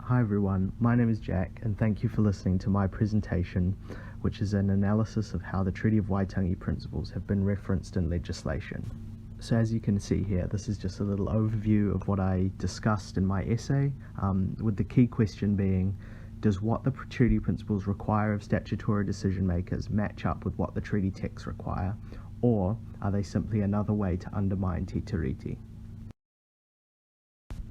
Hi everyone, my name is Jack and thank you for listening to my presentation, which is an analysis of how the Treaty of Waitangi principles have been referenced in legislation. So as you can see here, this is just a little overview of what I discussed in my essay, with the key question being, does what the treaty principles require of statutory decision makers match up with what the treaty texts require, or are they simply another way to undermine te tiriti?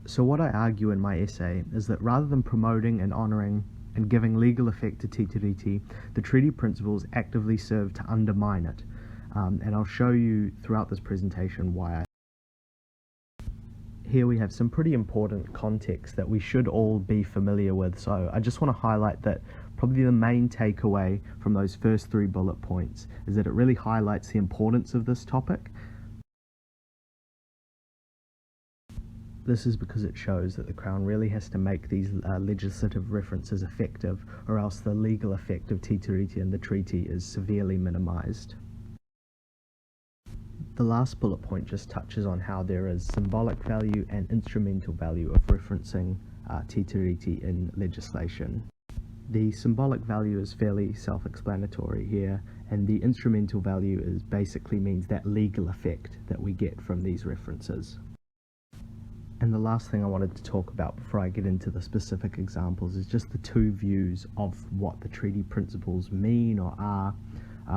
So what I argue in my essay is that rather than promoting and honouring and giving legal effect to te tiriti, the treaty principles actively serve to undermine it. And I'll show you throughout this presentation why. Here we have some pretty important context that we should all be familiar with. So I just want to highlight that probably the main takeaway from those first 3 bullet points is that it really highlights the importance of this topic. This is because it shows that the Crown really has to make these legislative references effective, or else the legal effect of te tiriti in the treaty is severely minimised. The last bullet point just touches on how there is symbolic value and instrumental value of referencing te tiriti in legislation. The symbolic value is fairly self-explanatory here, and the instrumental value basically means that legal effect that we get from these references. And the last thing I wanted to talk about before I get into the specific examples is just the 2 views of what the treaty principles mean or are.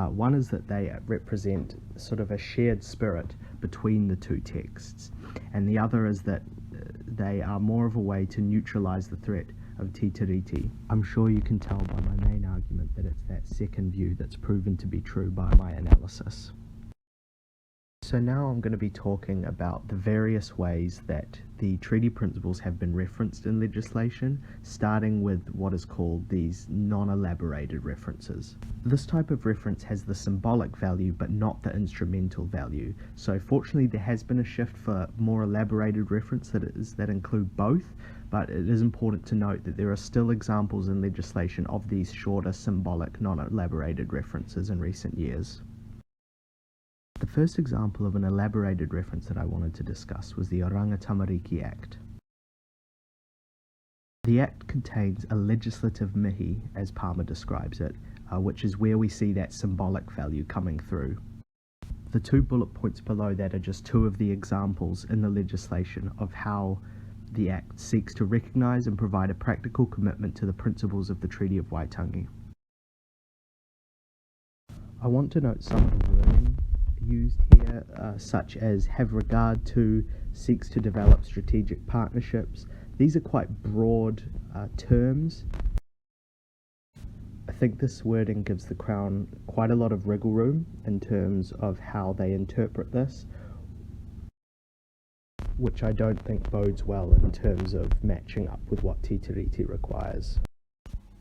One is that they represent sort of a shared spirit between the 2 texts, and the other is that they are more of a way to neutralise the threat of te tiriti. I'm sure you can tell by my main argument that it's that second view that's proven to be true by my analysis. So now I'm going to be talking about the various ways that the treaty principles have been referenced in legislation, starting with what is called these non-elaborated references. This type of reference has the symbolic value but not the instrumental value. So fortunately there has been a shift for more elaborated references that include both, but it is important to note that there are still examples in legislation of these shorter symbolic non-elaborated references in recent years. The first example of an elaborated reference that I wanted to discuss was the Oranga Tamariki Act. The Act contains a legislative mihi, as Palmer describes it, which is where we see that symbolic value coming through. The 2 bullet points below that are just 2 of the examples in the legislation of how the Act seeks to recognise and provide a practical commitment to the principles of the Treaty of Waitangi. I want to note some of the wording used here, such as have regard to, seeks to develop strategic partnerships. These are quite broad terms. I think this wording gives the Crown quite a lot of wriggle room in terms of how they interpret this, which I don't think bodes well in terms of matching up with what te tiriti requires.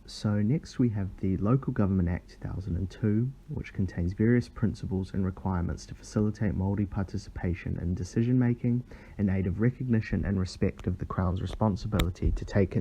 So next we have the Local Government Act 2002, which contains various principles and requirements to facilitate Māori participation in decision making in aid of recognition and respect of the Crown's responsibility to take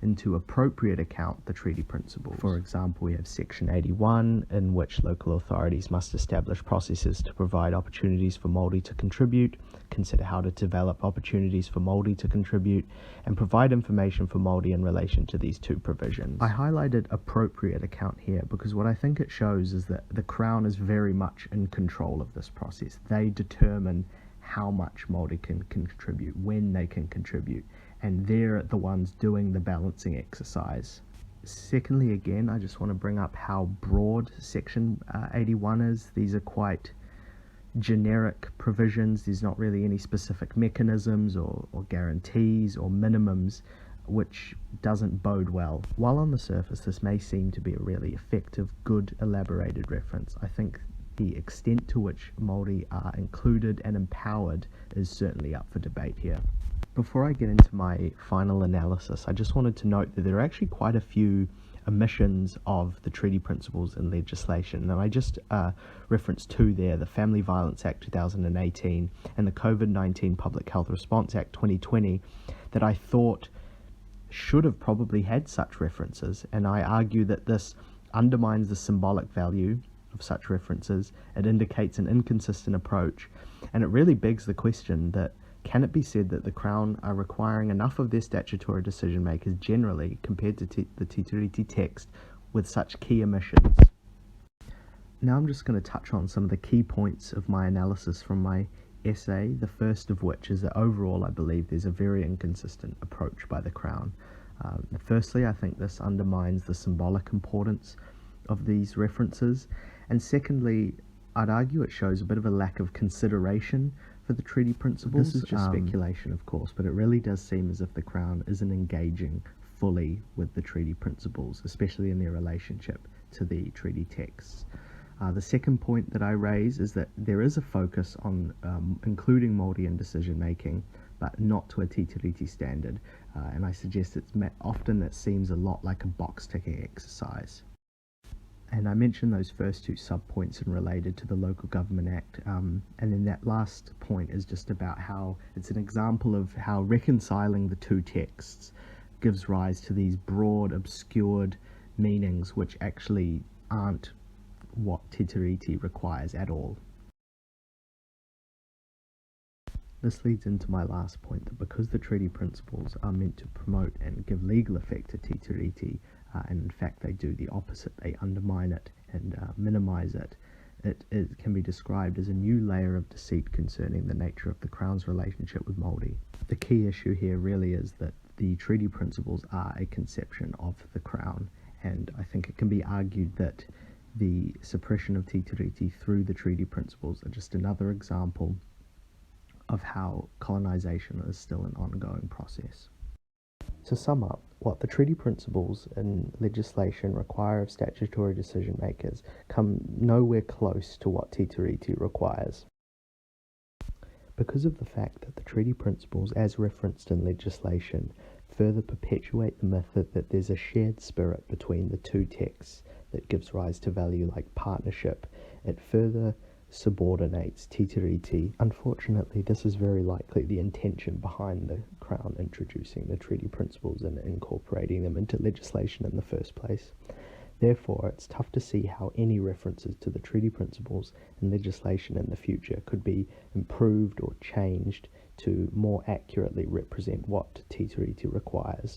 into appropriate account the treaty principles. For example, we have Section 81, in which local authorities must establish processes to provide opportunities for Māori to contribute, consider how to develop opportunities for Māori to contribute, and provide information for Māori in relation to these 2 provisions. I highlighted appropriate account here because what I think it shows is that the Crown is very much in control of this process. They determine how much Māori can contribute, when they can contribute, and they're the ones doing the balancing exercise. Secondly, again, I just want to bring up how broad Section 81 is. These are quite generic provisions. There's not really any specific mechanisms or guarantees or minimums, which doesn't bode well. While on the surface this may seem to be a really effective, good, elaborated reference, I think the extent to which Māori are included and empowered is certainly up for debate here. Before I get into my final analysis, I just wanted to note that there are actually quite a few omissions of the treaty principles in legislation, and I just referenced 2 there, the Family Violence Act 2018 and the COVID-19 Public Health Response Act 2020, that I thought should have probably had such references, and I argue that this undermines the symbolic value of such references. It indicates an inconsistent approach, and it really begs the question that Can it be said that the Crown are requiring enough of their statutory decision makers generally compared to the Titiriti text with such key omissions? Now I'm just going to touch on some of the key points of my analysis from my essay, the first of which is that overall I believe there's a very inconsistent approach by the Crown. Firstly, I think this undermines the symbolic importance of these references, and secondly, I'd argue it shows a bit of a lack of consideration for the treaty principles. This is just speculation, of course, but it really does seem as if the Crown isn't engaging fully with the treaty principles, especially in their relationship to the treaty texts. The second point that I raise is that there is a focus on including Māori in decision making, but not to a Titiriti standard, and I suggest often it seems a lot like a box ticking exercise. And I mentioned those first two sub-points and related to the Local Government Act, and then that last point is just about how it's an example of how reconciling the two texts gives rise to these broad, obscured meanings which actually aren't what Titiriti requires at all. This leads into my last point, that because the treaty principles are meant to promote and give legal effect to Titiriti, and in fact they do the opposite, they undermine it and minimise it, it can be described as a new layer of deceit concerning the nature of the Crown's relationship with Māori. The key issue here really is that the treaty principles are a conception of the Crown, and I think it can be argued that the suppression of Titiriti through the treaty principles are just another example of how colonisation is still an ongoing process. To sum up, what the treaty principles in legislation require of statutory decision makers come nowhere close to what Titiriti requires. Because of the fact that the treaty principles, as referenced in legislation, further perpetuate the myth that there's a shared spirit between the two texts that gives rise to value like partnership, it further subordinates Titiriti. Unfortunately, this is very likely the intention behind the Crown introducing the treaty principles and incorporating them into legislation in the first place. Therefore, it's tough to see how any references to the treaty principles in legislation in the future could be improved or changed to more accurately represent what Titiriti requires.